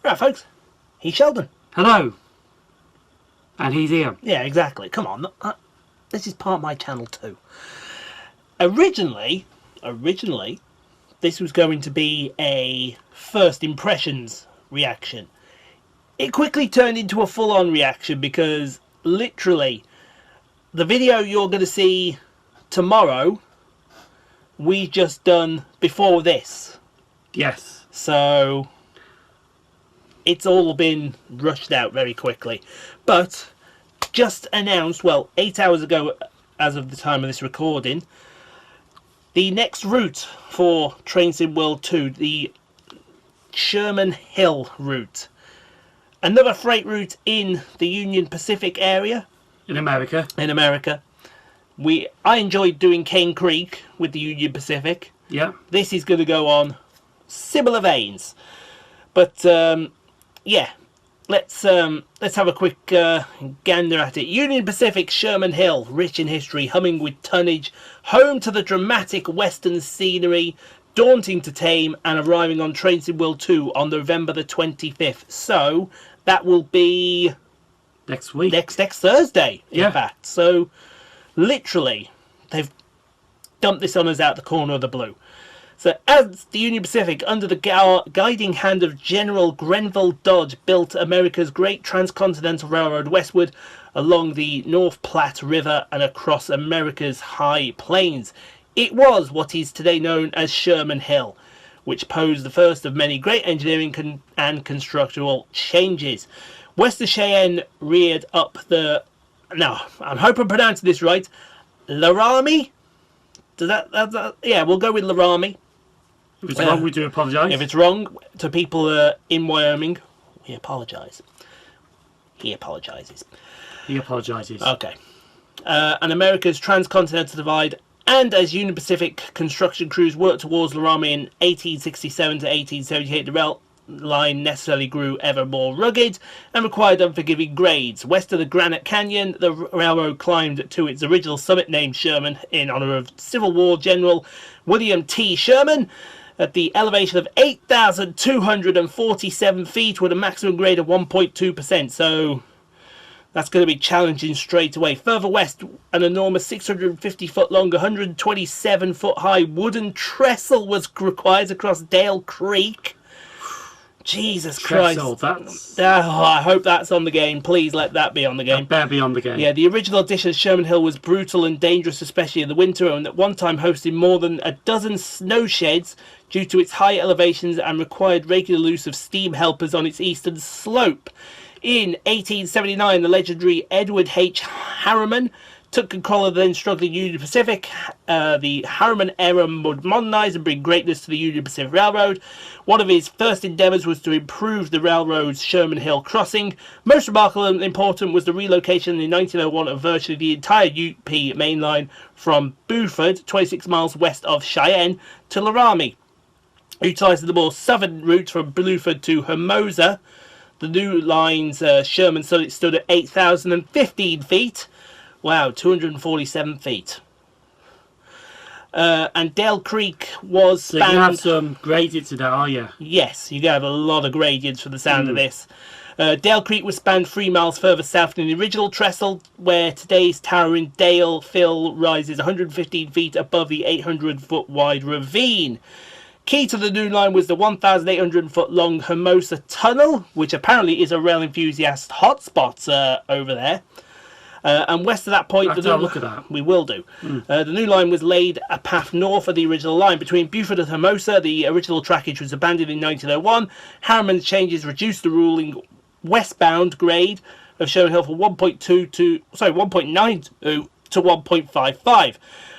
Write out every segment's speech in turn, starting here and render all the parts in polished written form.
Right, folks. He's Sheldon. Hello. And he's Ian. Yeah, exactly. Come on. This is part of my channel too. Originally, this was going to be a first impressions reaction. It quickly turned into a full-on reaction because literally the video you're going to see tomorrow we just done before this. Yes. So it's all been rushed out very quickly. But just announced, well, 8 hours ago as of the time of this recording, the next route for Train Sim World 2, the Sherman Hill route. Another freight route in the Union Pacific area. In America. In America. I enjoyed doing Cane Creek with the Union Pacific. Yeah. This is going to go on similar veins. But, yeah. Let's have a quick gander at it. Union Pacific Sherman Hill, rich in history, humming with tonnage, home to the dramatic western scenery, daunting to tame, and arriving on Train Sim World 2 on November the 25th. So that will be next week. Next Thursday, in fact. So literally, they've dumped this on us out the corner of the blue. So as the Union Pacific, under the guiding hand of General Grenville Dodge, built America's great transcontinental railroad westward along the North Platte River and across America's high plains, it was what is today known as Sherman Hill, which posed the first of many great engineering and constructural changes. West of Cheyenne reared up the... Now, I'm hoping I'm pronouncing this right. Laramie? Does that yeah, we'll go with Laramie. If it's wrong, we do apologise. If it's wrong to people in Wyoming, we apologise. He apologises. He apologises. Okay. And America's transcontinental divide, and as Union Pacific construction crews worked towards Laramie in 1867 to 1878, the rail line necessarily grew ever more rugged and required unforgiving grades. West of the Granite Canyon, the railroad climbed to its original summit, named Sherman in honour of Civil War General William T. Sherman, at the elevation of 8,247 feet with a maximum grade of 1.2%. So that's going to be challenging straight away. Further west, an enormous 650 foot long, 127 foot high wooden trestle was required across Dale Creek. Jesus Christ. That's... I hope that's on the game. Please let that be on the game. That better be on the game. Yeah, the original edition of Sherman Hill was brutal and dangerous, especially in the winter, and at one time hosted more than a dozen snow sheds due to its high elevations and required regular use of steam helpers on its eastern slope. In 1879, the legendary Edward H. Harriman took control of the then struggling Union Pacific. The Harriman era would modernise and bring greatness to the Union Pacific Railroad. One of his first endeavours was to improve the railroad's Sherman Hill crossing. Most remarkable and important was the relocation in 1901 of virtually the entire UP main line from Beaufort, 26 miles west of Cheyenne, to Laramie. Utilising the more southern route from Beaufort to Hermosa, the new line's Sherman stood at 8,015 feet. Wow, 247 feet. And Dale Creek was spanned... So you have some gradients in there, are you? Yes, you have a lot of gradients for the sound of this. Dale Creek was spanned 3 miles further south than the original trestle, where today's towering Dale Fill rises 115 feet above the 800-foot wide ravine. Key to the new line was the 1,800-foot long Hermosa Tunnel, which apparently is a rail enthusiast hotspot over there. And west of that point, have to have a look at that. We will do. The new line was laid a path north of the original line. Between Beaufort and Hermosa, the original trackage was abandoned in 1901. Harriman's changes reduced the ruling westbound grade of Sherman Hill from 1.9 to 1.55.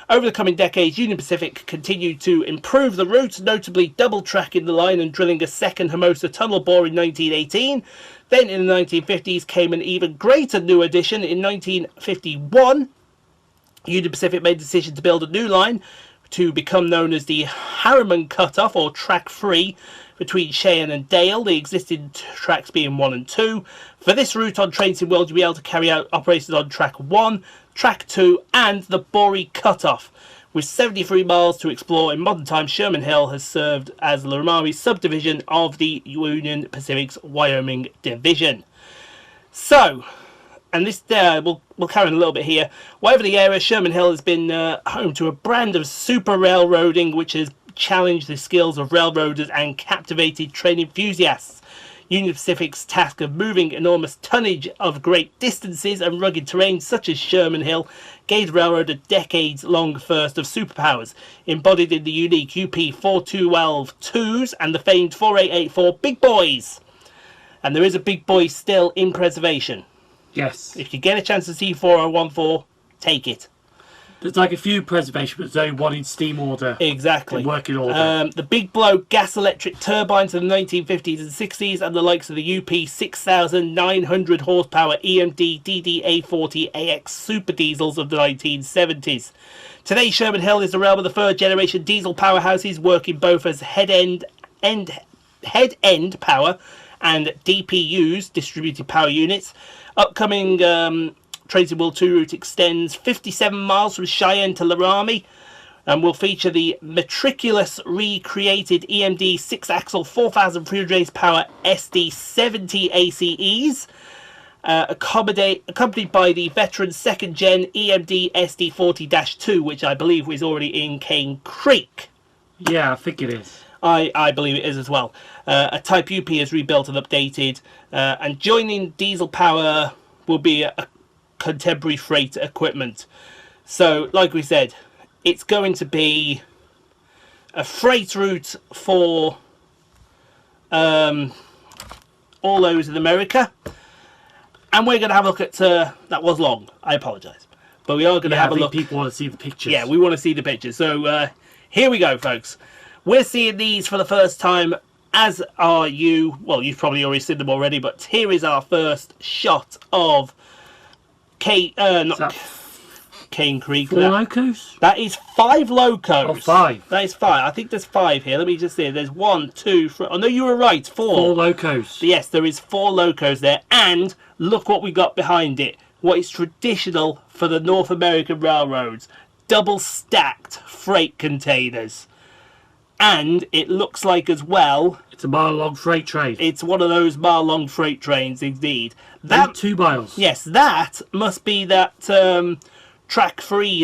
Over the coming decades, Union Pacific continued to improve the route, notably double-tracking the line and drilling a second Hermosa tunnel bore in 1918. Then in the 1950s came an even greater new addition. In 1951, Union Pacific made the decision to build a new line to become known as the Harriman Cutoff, or Track 3, between Cheyenne and Dale, the existing tracks being 1 and 2. For this route on Train Sim World, you'll be able to carry out operations on Track 1, Track 2 and the Bory Cutoff, With 73 miles to explore in modern times, Sherman Hill has served as the Laramie subdivision of the Union Pacific's Wyoming Division. So, and this we'll carry on a little bit here. Whatever the area, Sherman Hill has been home to a brand of super railroading which has challenged the skills of railroaders and captivated train enthusiasts. Union Pacific's task of moving enormous tonnage of great distances and rugged terrain such as Sherman Hill gave the railroad a decades-long thirst of superpowers, embodied in the unique UP-4212-2s and the famed 4884 Big Boys. And there is a Big Boy still in preservation. Yes. If you get a chance to see 4014, take it. There's like a few preservation, but there's only one in steam order. Exactly. In working order. The big blow gas-electric turbines of the 1950s and 60s, and the likes of the UP 6,900 horsepower EMD DDA40AX super diesels of the 1970s. Today, Sherman Hill is the realm of the third-generation diesel powerhouses, working both as head-end power and DPUs, distributed power units. Upcoming Trains in World 2 route extends 57 miles from Cheyenne to Laramie and will feature the meticulous recreated EMD 6-axle 4,300 power SD70 ACEs, accompanied by the veteran second-gen EMD SD40-2, which I believe was already in Cane Creek. Yeah, I think it is. I believe it is as well. A Type UP is rebuilt and updated, and joining diesel power will be a contemporary freight equipment. So, like we said, it's going to be a freight route for all those in America, and we're going to have a look at that was long, I apologise, but we are going to have a look. People want to see the pictures. Yeah, we want to see the pictures. So here we go, folks. We're seeing these for the first time, as are you. Well, you've probably already seen them already, but here is our first shot of Cane Creek. 4 locos? That is 5 locos. Oh, 5. That is 5. I think there's 5 here. Let me just see. There's 1, 2, 3. Oh, no, you were right. 4. 4 locos. Yes, there is 4 locos there. And look what we got behind it. What is traditional for the North American railroads. Double stacked freight containers. And it looks like as well, it's a mile-long freight train. It's one of those mile-long freight trains, indeed. That 2 miles. Yes, that must be that track 3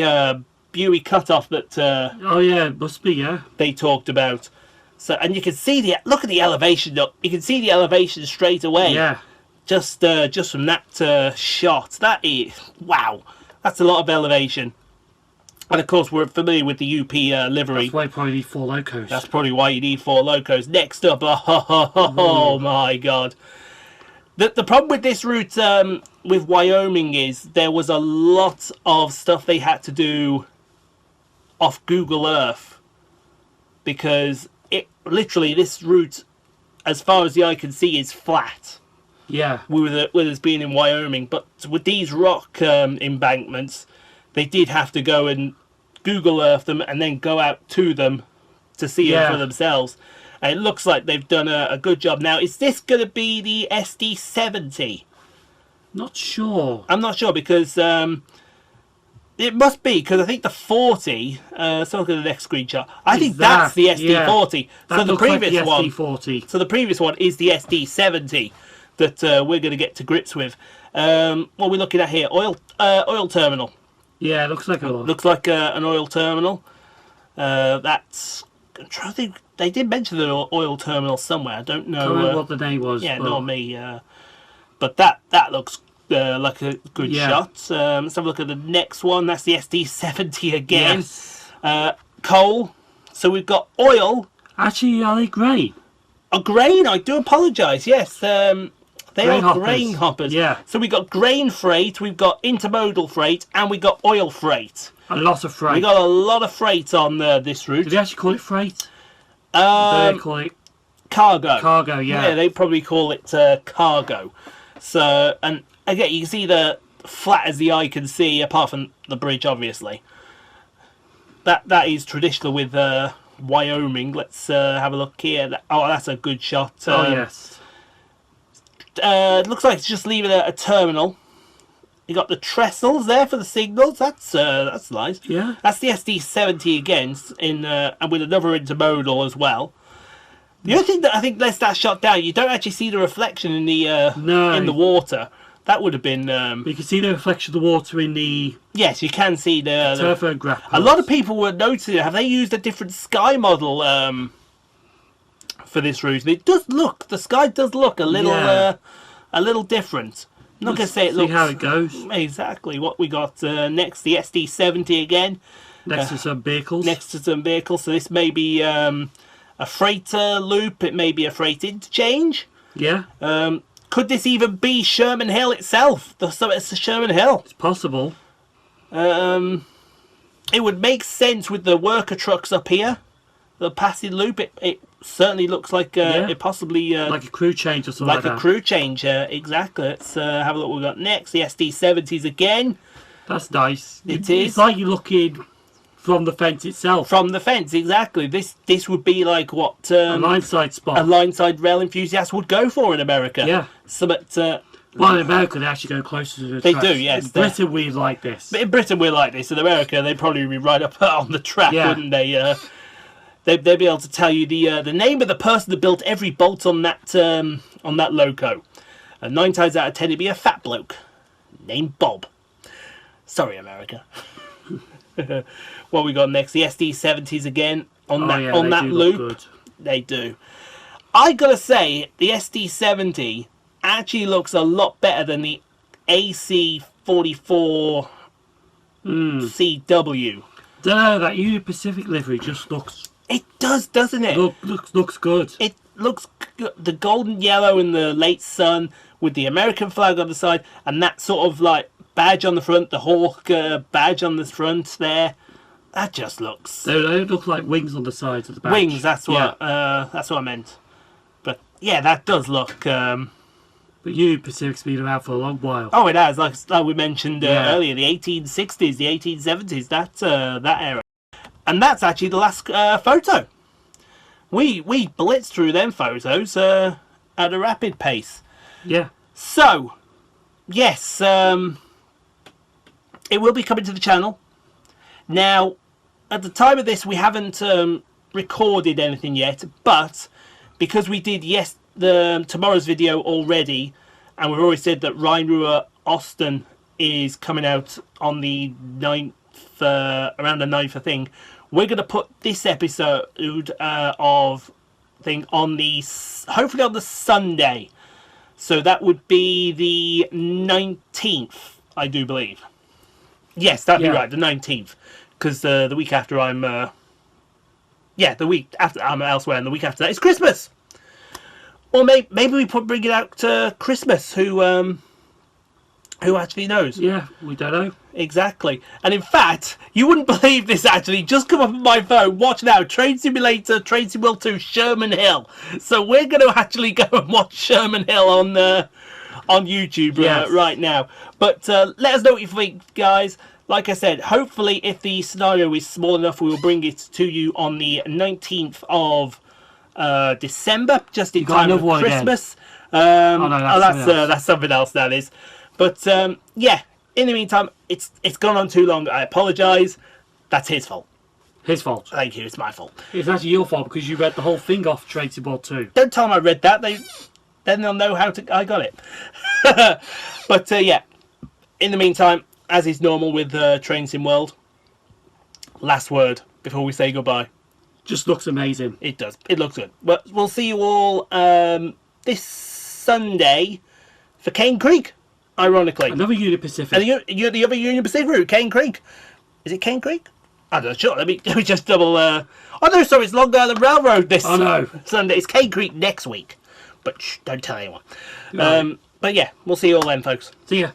Buey cutoff that. Oh yeah, it must be. Yeah. They talked about. So, and you can see look at the elevation. You can see the elevation straight away. Yeah. Just from that shot, that is wow. That's a lot of elevation. And of course, we're familiar with the UP livery. That's why you probably need 4 locos. That's probably why you need 4 locos. Next up, oh my god. The problem with this route with Wyoming is there was a lot of stuff they had to do off Google Earth. Because it literally, this route, as far as the eye can see, is flat. Yeah. With us being in Wyoming. But with these rock embankments, they did have to go and Google Earth them and then go out to them to see them for themselves. And it looks like they've done a good job. Now, is this going to be the SD70? Not sure. I'm not sure because it must be, because I think the 40, so look at the next screenshot. I think that's the SD40. That so the previous like the one, SD40. So the previous one is the SD70 that we're going to get to grips with. What are we looking at here? Oil terminal. Yeah, it looks like an oil terminal. That's. I'm trying to think. They did mention the oil terminal somewhere. I don't know. I don't know what the name was. Yeah, not me. But that looks like a good shot. Let's have a look at the next one. That's the SD70 again. Yes. Coal. So we've got oil. Actually, are they grain? A grain. I do apologise. Yes. They are grain hoppers. Yeah. So we've got grain freight, we've got intermodal freight, and we've got oil freight. A lot of freight. We got a lot of freight on this route. Do they actually call it freight? They call it cargo. Cargo, yeah. Yeah, they probably call it cargo. So, and again, you can see the flat as the eye can see, apart from the bridge, obviously. That is traditional with Wyoming. Let's have a look here. Oh, that's a good shot. Oh yes. It looks like it's just leaving a terminal. You got the trestles there for the signals. That's nice. Yeah. That's the SD70 again, and with another intermodal as well. The other thing that I think lets that shot down, you don't actually see the reflection in the in the water. That would have been. You can see the reflection of the water in the. Yes, you can see the turbo grapple. A lot of people were noticing. Have they used a different sky model for this route? It does look. The sky does look a little different. I'm not going to say it looks. See how it goes. Exactly. What we got next, the SD70 again. Next to some vehicles. Next to some vehicles. So this may be a freighter loop. It may be a freight interchange. Yeah. Could this even be Sherman Hill itself? It's Sherman Hill. It's possible. It would make sense with the worker trucks up here. The passing loop. It certainly looks like it possibly like a crew change or something like that. Like a crew change, exactly. Let's have a look what we've got next. The SD70s again. That's nice. It is. It's like you're looking from the fence itself. From the fence, exactly. This would be like what a line side spot. A line side rail enthusiast would go for in America. Yeah. Well, in America, they actually go closer to the They tracks. do, yes. In Britain, we like this. But in Britain, we're like this. In America, they'd probably be right up on the track, wouldn't they? They'd be able to tell you the name of the person that built every bolt on that loco. And 9 times out of 10, it'd be a fat bloke named Bob. Sorry, America. What we got next? The SD70s again on that loop. Good. They do. I gotta say, the SD70 actually looks a lot better than the AC44 CW. Don't know, that Union Pacific livery just looks. It does, doesn't it? Looks good. It looks good. The golden yellow in the late sun with the American flag on the side, and that sort of like badge on the front, the hawk badge on the front there. That just looks. They look like wings on the sides of the badge. Wings. That's what. That's what I meant. But yeah, that does look. But Union Pacific's been around for a long while. Oh, it has. Like we mentioned earlier, the 1860s, the 1870s. That era. And that's actually the last photo. We blitzed through them photos at a rapid pace. Yeah. So, yes, it will be coming to the channel. Now, at the time of this, we haven't recorded anything yet, but because we did tomorrow's video already, and we've already said that Rhine-Ruhr Osten is coming out on the 9th, around the 9th, I think. We're going to put this episode of thing on hopefully on the Sunday. So that would be the 19th, I do believe. Yes, that'd be right, the 19th. Because the week after the week after I'm elsewhere, and the week after that is Christmas. Or maybe we bring it out to Christmas. Who actually knows? Yeah, we don't know. Exactly. And in fact, you wouldn't believe this actually. Just come up on my phone. Watch now. Train Simulator, Train Sim World 2, Sherman Hill. So we're going to actually go and watch Sherman Hill on YouTube right now. But let us know what you think, guys. Like I said, hopefully if the scenario is small enough, we will bring it to you on the 19th of December, just in time for Christmas. That's something else, that is. But yeah, in the meantime, it's gone on too long. I apologise. That's his fault. His fault. Thank you. It's my fault. It's actually your fault because you read the whole thing off Train Sim World 2. Don't tell them I read that. Then they'll know how I got it. But yeah, in the meantime, as is normal with Train Sim World, last word before we say goodbye. Just looks amazing. It does. It looks good. But we'll see you all this Sunday for Cane Creek, ironically. Another Union Pacific. And the other Union Pacific route, Cane Creek. Is it Cane Creek? I don't know. Sure. Let me just double. Oh no, sorry. It's Long Island Railroad this Sunday. It's Cane Creek next week. But shh, don't tell anyone. Right. But yeah, we'll see you all then, folks. See ya.